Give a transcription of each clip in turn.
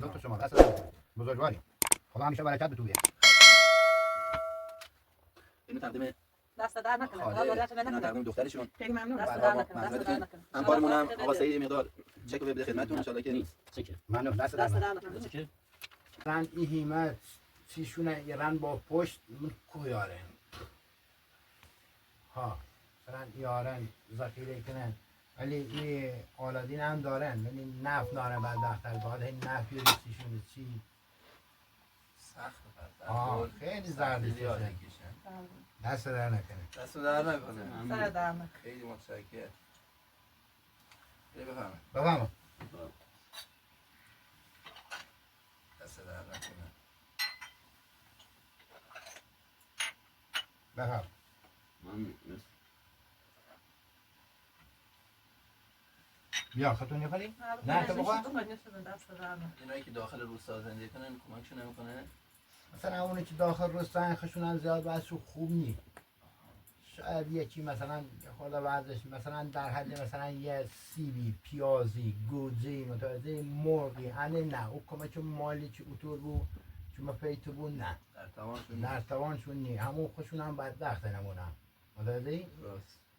دکتر شما دست بزرگواری خدا همیشه برکت به تو بیاره. اینو تقدیم دست در نکنه. اینو تقدیم دخترشون. خیلی ممنون. دست در نکنه. دست در نکنه. همکارمون هم آقا سعید مقدار چک بده خدمتتون ان شاءالله که نیست. چکه ممنون. دست در نکنه. چکه رن این همت چیشونه ایران با پشت من کویاره ها رن یارن ذخیره کنن ولی این آلادین هم دارن ولی نفت داره بعد دختر بعد این نفت یه چیشونه چی سخت خیلی زرد زیاده کشن کشن. دست در نکنه. دست در نکنه. سر در نکنه. خیلی متشکرم. بفهمم. بفهمم. دست در نکنه. بفهم. بیا خودتون نکنی؟ نه تو بخواه؟ اینایی که داخل روستا زندگی کنن کمکشون نمیکنه؟ مثلا اونی که داخل روستا خشونن زیاد بحثو خوب نی شاید یکی مثلا خدا وضعش مثلا در حد مثلا یه سیبی پیازی گوجه متوجه مرغی هنه نه او کمک مالی که اوتور بو که ما پیتو بو نه در توانشون نی همون خشون هم بدبخت نمونم متوجه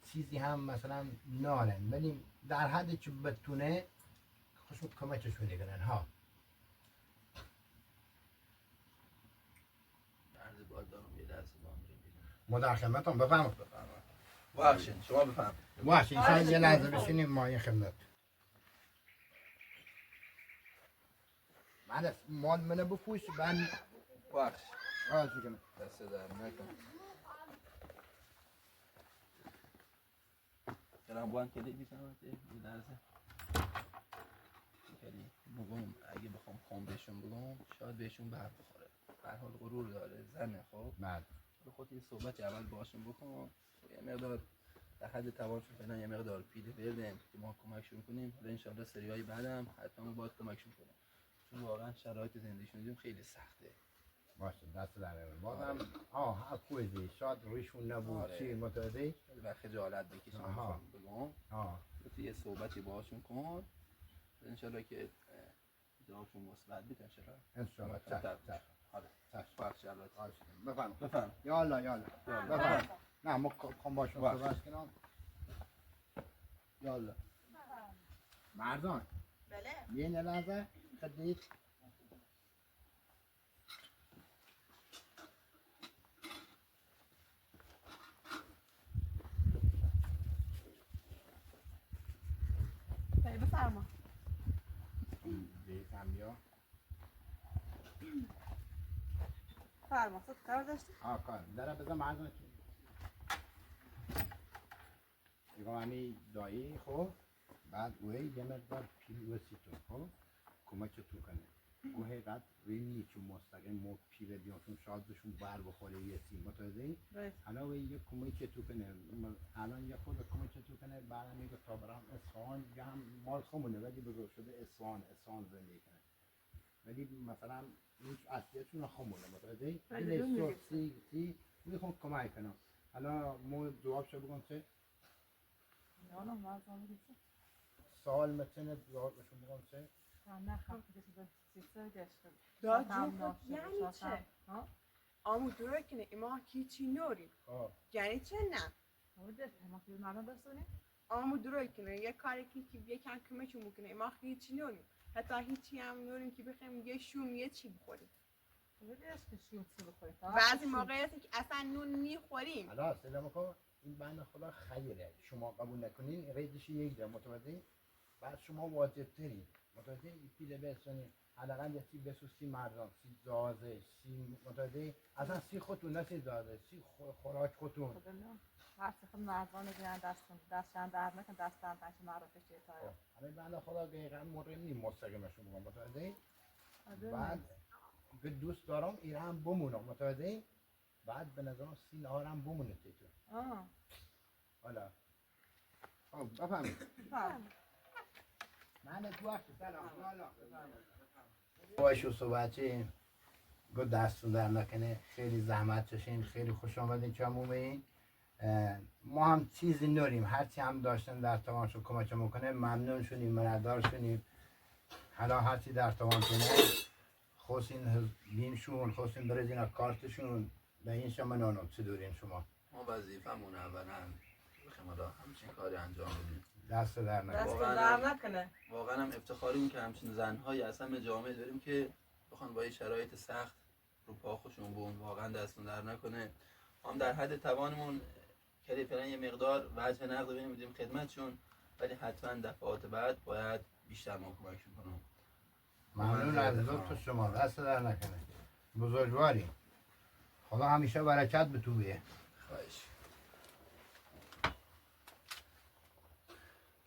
چیزی هم مثلا نارن ولی در حدی که بتونه خشون کمکشون نگرن ها ما در خدمتون بفهم بخشین شما بفهم باشه اینسان یه لحظه بشینیم ما این خدمت من مال منو بپوش من بخش راضی کنم دست در نکن دارم بوان کلی بیزنم یه درزه کلی بگم اگه بخوام خون بهشون بگم شاید بهشون بر بخوره به حال غرور داره زنه خب بعد خود یه صحبتی اول باشون بکن یه مقدار در حد توانشون فعلا یه مقدار پیله بردیم که ما کمکشون کنیم حالا انشالله سریای بعدم حتما باید کمکشون کنیم چون واقعا شرایط زندگیشون دیدیم خیلی سخته باشه دست در بازم خوبه شاید رویشون نبود چی متوجه و خجالت بکشیم بگم تو یه صحبتی باشون کن انشالله که جوابشون مثبت بیاد انشالله بفهم یالا بفهم نه ما کام باشون صحبت کنم یالا مردان بله یه لحظه خدید بفرما بیتم بیا فرما خود کار داشتی؟ کار داره بذار مردان دیگه همی دایی خب بعد اوه یه مقدار پیل وسیتون خب کمک تو کنه گوه قد روی نیچون مستقیم مو پیل بیانتون شاید بهشون بر بخوره یه سی متوجه حالا اوه یه کمک تو کنه الان یه خود کمک تو کنه بعد میگه تا برام اصفهان دیگه هم مال خمونه ولی بزرگ شده اصفهان زندگی کنه ولی مثلا هیچ اصلیتون خمونه متوجه ولی سی میخوام کمک کنم حالا مو جواب شو بگم چه نه مازم دیگه سوال مثلا جواب بهشون بگم چه نه خب دیگه چیزا داشته یعنی چه؟ آمو دوره کنه اما هیچی نوریم یعنی چه نه؟ آمو دوره کنه یه کاری که یکم کمشون بکنه اما هیچی نوریم حتی هیچی هم نوریم که بخوایم یه شوم یه چی بخوریم بعضی موقعیتی که اصلا نون میخوریم حالا سلام کن این بند خدا خیره شما قبول نکنین ریزش یک جا متوجه بعد شما واجب ترین متوجه پیله بسونی حداقل یه سی بسوسی مردم سی زازه سی متوجه اصلا سی خودتون نه سی زازه سی خوراک خودتون هر چه خود مردان بگیرن دستشان در نکن دستم پنج معرفش چیه تایا همه بند خدا دقیقا مهم نیم مستقیمشون بگم متوجه بعد که دوست دارم ایران بمونم متوجه بعد به نظرم سی نهارم بمونه تیتون حالا بفهمید من تو وقت سلام باش و صحبتی گو دستون در نکنه خیلی زحمت کشین خیلی خوش آمدین که همون این ما هم چیزی نوریم هرچی هم داشتن در توانشون کمک میکنه ممنون شدیم مردار شدیم حالا هرچی در توانتونه خوستین دینشون خوستین برزین کارتشون به این شما نانو چه دورین شما ما وظیفمون اولا بخیم حالا همچین کاری انجام بدیم. دست در نکنه دست واقعاً در نکنه. واقعا هم افتخاریم که همچین زنهایی اصلا به جامعه داریم که بخوان با این شرایط سخت رو پا خوشون بون. واقعا دستون در نکنه. ما هم در حد توانمون کلی فعلا یه مقدار وجه نقد بدیم خدمتشون، ولی حتما دفعات بعد باید بیشتر ما کمکشون کنم. ممنون از لطف شما، دست در نکنه، بزرگواری. خدا همیشه برکت به تو بیه. خواهش.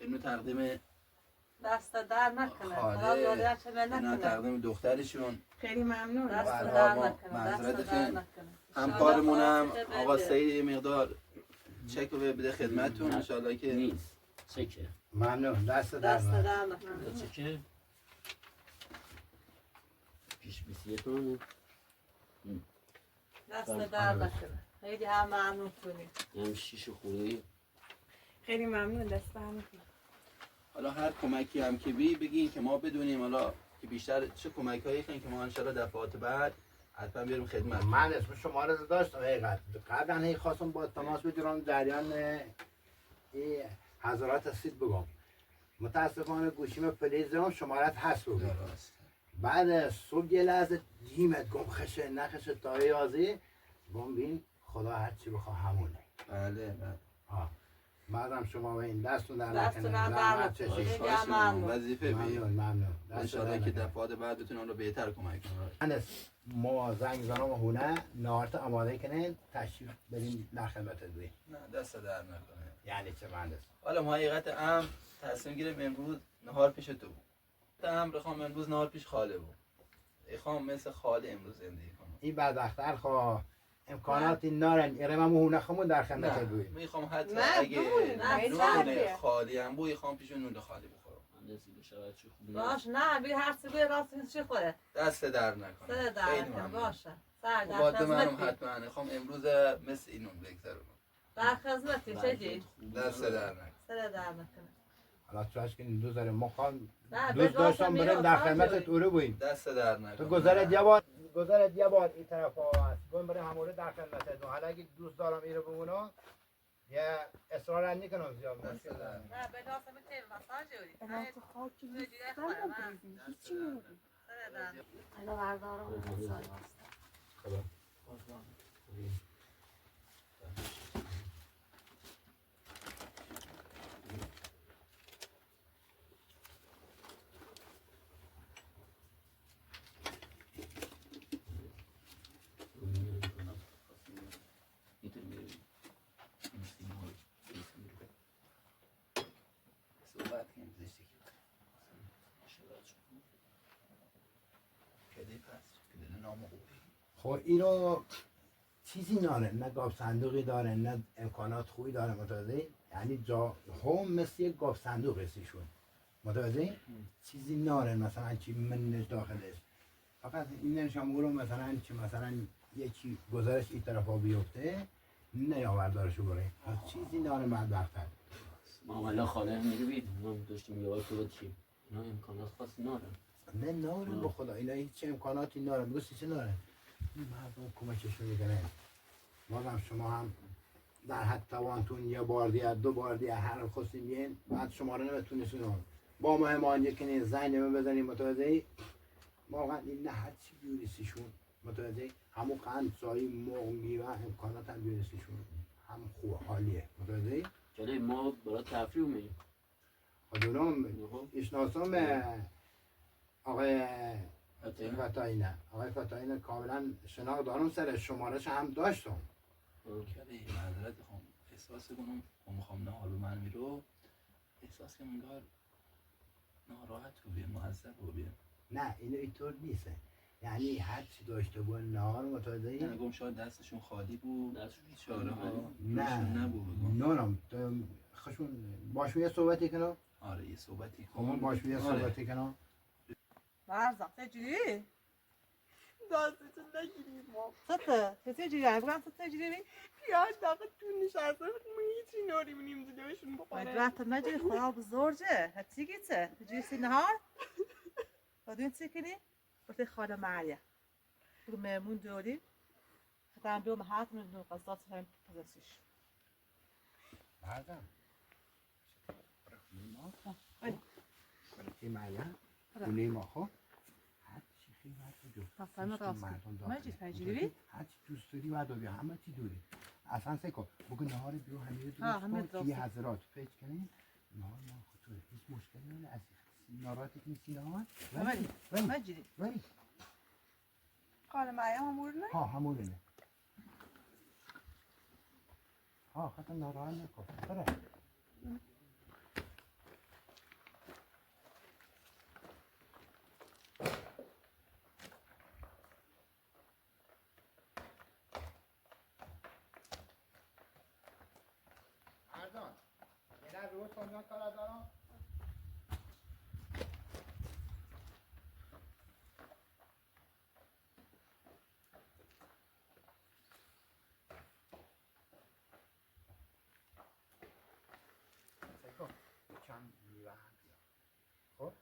اینو تقدیم دست در نکنه. خاله، خدا یادش اینا نکنه. تقدیم دخترشون. خیلی ممنون. دست بله، در ما نکنه. معذرت دست در بخوایم. نکنه. همکارمونم انشالله آقا بده. سعید یه مقدار چک رو بده خدمتتون انشالله که نیست چکه ممنون، دست در دست نکنه. در نکنه. چکه پیش بیسیه کنه دست در نکنه. خیلی هم ممنون کنید. هم شیش خوری خیلی ممنون. دست در نکنه. حالا هر کمکی هم که بگین که ما بدونیم حالا که بیشتر چه کمک هایی که ما انشالله دفعات بعد حتما بیاریم خدمت. من اسم شما رو داشتم حقیقت قبلا هی خواستم با تماس بگیرم جریان این حضرات هستید بگم متاسفانه گوشیم فلیزم شمارت هست رو درست. بعد صبح یه لحظه دیمت گم خشه نخشه تا یازی گم بین خدا هر چی بخواه همونه. بله بله. بعدم شما به این دستون در دستون نکنه در زحمت نکنه. چشید. خیلی هم ممنون. وظیفه ممنون بید ممنون دست انشالله در که نکنه. دفعات بعد بتونن رو بهتر کمک کنن. من ما زنگ زنم و هونه نهارت آماده کنین تشریف بریم در خدمت دوی نه دست در نکنه. یعنی چه مهندس حالا ما حقیقت ام تصمیم گیریم امروز نهار پیش تو بود. ام رخوام امروز نهار پیش خاله بود. ایخوام مثل خاله امروز زندگی کنم. این بدبختر خواه امکاناتی نارن ایره من هونه خمون در خدمت نه دوی میخوام حتی نه، اگه بمونید. نه، نون شرطیه. خالی هم بود ایخوام پیش نون خالی بخورم. مهندسی بشود چه خوبی باش نه بی هر چی بی راست چی خوره. دست در نکنه. سر در خیلی نکنه. ممنون. باشه. سر در مبادله منم خدمتی. حتما میخوام امروز مثل این نون بگذرونم. در خدمتی چجی؟ دست در نکنه. سر در نکنه. حالا چاش کنین دو ذره مخوام نه، دوست بگاه داشتم میرم، بریم در سر خدمت جوری. توره بویم دست در نکنه. تو گذرت یه بار این طرف ها هست بریم بریم هموره در خدمت دو حالا اگه دوست دارم ایره بمونم یه اصرار هم نکنم زیاد دست مشکل در نداره. نکنه. نه به داستم تیم مثلا جوری. الهی خاک جوری دوست خوره دارم من. بریزیم. هیچی نمی‌دونم. سر در. حالا بردارم انسان صحبت کنیم زشتی کدی پس کدی نام خوبی. خب اینو چیزی ناره نه گاف صندوقی داره نه امکانات خوبی داره متوجه یعنی جا هم مثل یک گاف صندوق رسیشون متوجه چیزی ناره مثلا چی منش داخلش فقط این نشان برو مثلا چی مثلا یکی گزارش این طرف ها بیفته نیاوردارشو بره چیزی ناره بدبختر ما حالا خاله میگه بید ما داشتیم یه بار تو چی اینا امکانات خاصی نارن نه ناره با خدا اینا هیچ امکاناتی ناره میگوستی چه ناره این مردم کمکشون میکنه بازم شما هم در حد توانتون یه بار دیگه دو بار دیگه هر خواستیم بیین بعد شما رو نمیتونستون با ما همانی کنین زنگ نمی بزنیم متوجهی واقعا این نه هر چی بیوریسیشون متوجهی همون قند سایی مومی و امکانات هم بیوریسیشون هم خوب حالیه متوجهی جلوی ما برای تفریح میگیم خودونم اشناسم آقای فتاینه آقای فتاینه کاملا شناخت دارم سر شمارش هم داشتم کدی معذرت خواهم احساس کنم و میخوام نهار به من میرو احساس کنم انگار ناراحت رو بیم معذب رو بیم. نه اینو اینطور نیست یعنی هر چی داشته بود نهار متوجهی نه گم شاید دستشون خالی بود دستشون چاره ها نه نبود. نونم خشون باشو یه صحبتی کنم آره یه صحبتی کمان باشو یه آره. صحبتی کنم مرزم چجوری؟ دستتون نگیریم ما. چطور جوری؟ بگم چطور جوری؟ پیاز داخل تو نشسته ما هیچی نمی‌بینیم زیرشون بخوره. رات مجری خدا بزرگه. هتیگی چه؟ جوری نهار؟ دادوین چی کنی؟ برای خاله مریم برو مهمون دوری خطرم بیوم هات من دو قصدات هم پزشیش بعدم آره. برای مریم دونه ما خب هر چی خیلی دو تفهم راست ما چی تجربی هر چی دوست داری و داری همه چی دوری اصلا سکو بگو نهار بیو همه همه درست کن که حضرات فکر کنیم نهار ما خطوره هیچ مشکلی نداره از ناراحتی که نیستی نهار ولی خاله مریم همون ها همونه ها خطا ناراحت نکن بره مردان یه در روز کنجان کار دارم چند میوه هم بیار خب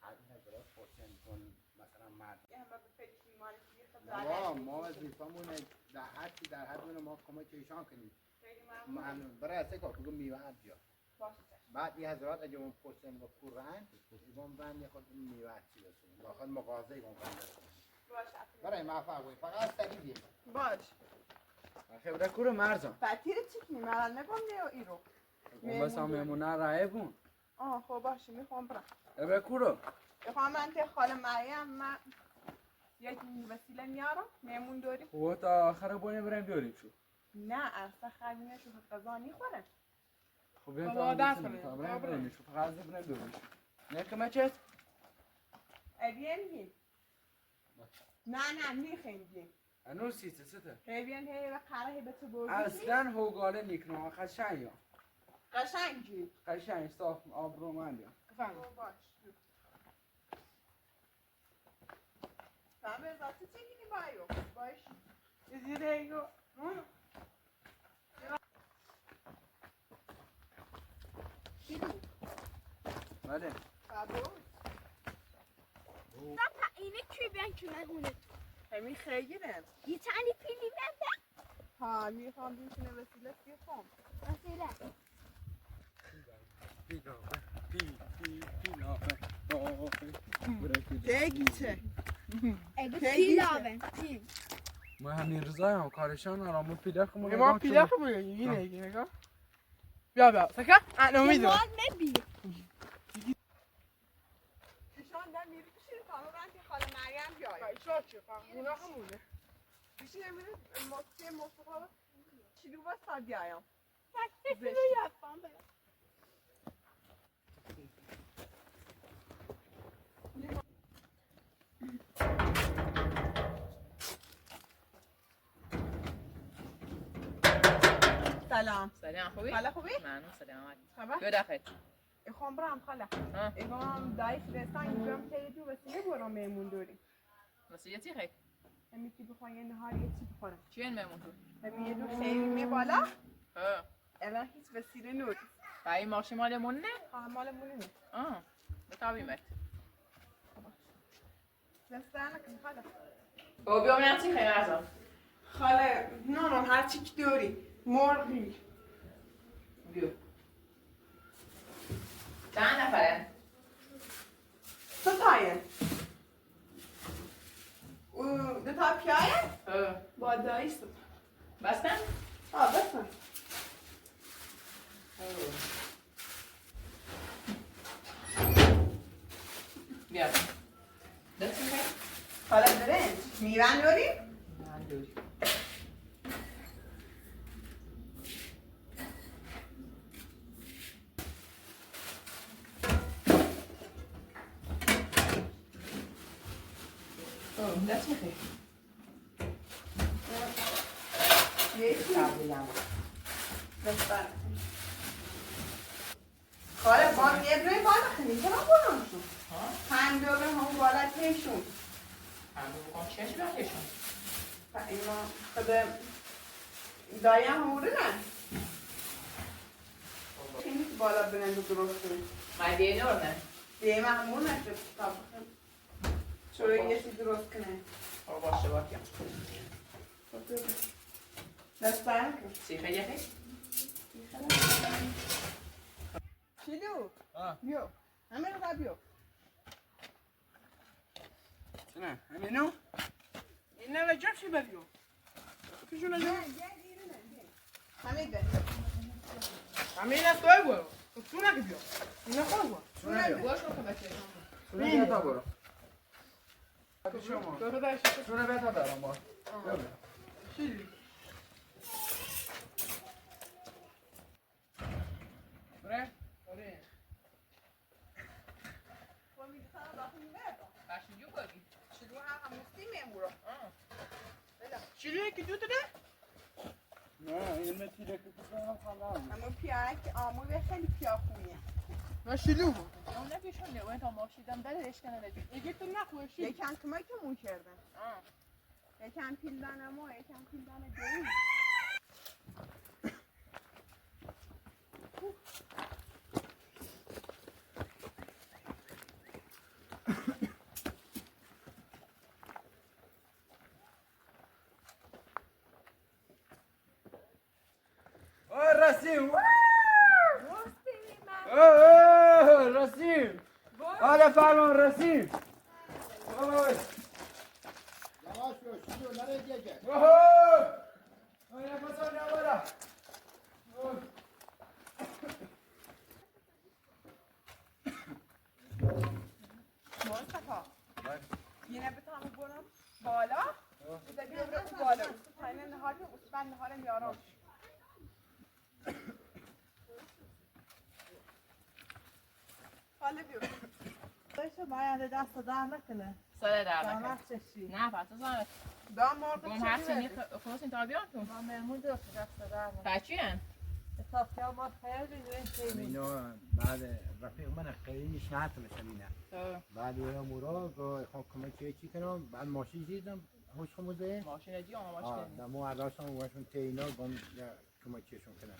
هر این حضرات پرسن کن مثلا مرد یه همه به فکر مالکی ما وظیفمون در حدی در حد ما کمک ایشان کنیم خیلی ممنون ممنون برای از که بگو میوه هم بیار باشه بعد این حضرات اگه اون پرسن با کورن ایوان بند خود میوه چی بسونیم داخل مغازه ایوان بند بسونیم باشه برای موفق باشید فقط سریع بیایید باش خبره کور مرزم فتیر چی کنی مرال نگم نیو ایرو بس هم میمونه راه بون آه خب باشه میخوام برم خبره کورو میخوام من که خاله مریم من یک وسیله میارم میمون داری خب تا آخر بونه بریم بیاریم شو نه اصلا خرینه شو غذا نیخوره خب بریم بابا تا دست کنیم. بریم شو فقط از بریم بیاریم شو نه که مچت اوین نه میخنگی انو سیسته سته اوین هی و قره به تو بردی اصلا هوگاله نیکنه قشنگ یا قشنگی قشنگ صاف آبرومند یا باش Sabe exato o que vai, ó. Vai. Direito. بله Acabou? اینه کی بیان که مهمونه تو همین خیلیه. یه تانی پیلی بده ها میخوام بشینه وسیله بیخوام. وسیله دیگه اگه پیلاون پی ما همین رضای هم کارشان آرامون پیدا کنم ما پیدا کنم اینه نگاه بیا سکه انا میدونم نبی ایشان در میری بشین فهمون که خاله مریم بیاید ایشان چه فهمون همونه بشین میره موسیقی چیلو با سال بیایم فکر یافم برم سلام خوبی؟ خاله خوبی؟ ممنون سلامت خبر؟ بیا داخل میخوام برم خاله ها ایگام دایی فرستان اینجام که تو وسیله برام میمون داریم واسه چی خیلی؟ همین که بخوام یه نهار یه چی بخورم چی این میمون تو؟ همین یه دو خیلی می بالا ها الان هیچ وسیله نور و این ماشین مالمون نه؟ مالمونه نه آه بتابیمت دستانه کن خاله او بیا من چی خیلی ازم خاله نه هر چی که داری مرغی بیا چند نفره؟ تو تاین دو تا پیایه ها با دایست بستن؟ بسن بیا دست میخوای؟ خاله برنج میوان داری؟ من دوری دست میخوای؟ یکی تابیلم دستانه خاله با یه روی بالا خیلی چرا برام شد هم دوباره هم بالا تیشون هم بکن چش بکشون اینا خدا دایم هموردن خیلی بالا برند و درست کنید من دینور نه دیگه همون نشد تا بخیم شوره یه چیزی درست کنه باشه باشه. دست برم کن سیخه یکی؟ شیلو بیو همه رو بیو نه همینو این نه رجب شی بیو کشون نجا همه ده همه این از توی برو تو نگه بیو اینا خواه برو تو نگه باش رو که بچه این تا برو شما تو رو داشت شونه بهتا برام با شیلی بره؟ بره. Acho que eu vou. شیلو هم مستی برو Ah. شیلو یکی دو ده نه این تیره که کنم خالم اما پیاک آمو به خیلی پیا خویه من شلوغ Não é bicho não, então mostra dam dare eşken edecek. دیگه تو نخواه شیلو یکم کمکمون کردن یکم پیلدن اما یکم پیلدن دوی رسیم رسیم آره فرمان رسیم Yavaş yavaş, şunu nereye gelecek? مصطفی یه نبتام برم بالا بذار بیام بالا پایین نهار من نهار میارم حالا بیو باشه باید دست در نکنه Söyle der زحمت bakalım. چشی Ne yaparsın sonra? دام مرد Bom her şeyini konusun tabi yaptım. ما مهمون داشت دست در نکنه Kaçıyorsun? اطلاقی ما خیلی دوین خیلی اینو بعد رفیق من خیلی نشنهت مثلینا Tamam. بعد اویا مورا گو خون کمک چی کنم بعد ماشین زیدم هوش خموزه Maşine diyor ama başka. دمو عراشم واشون تینا گم کمکشون کنم